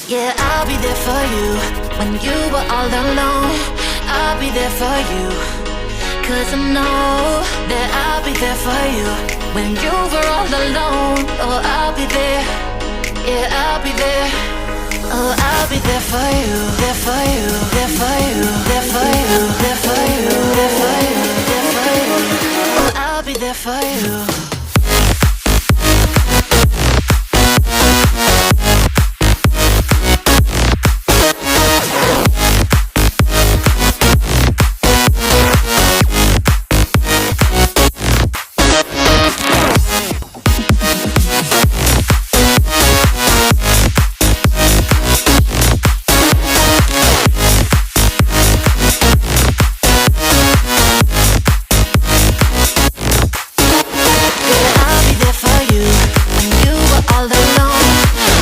Yeah, I'll be there for you when you were all alone. I'll be there for you, 'cause I know that I'll be there for you when you were all alone. Oh, I'll be there. Yeah, I'll be there. Oh, I'll be there for you, there for you, there for you, there for you, there for you, there for you, there for you. Oh, I'll be there for you.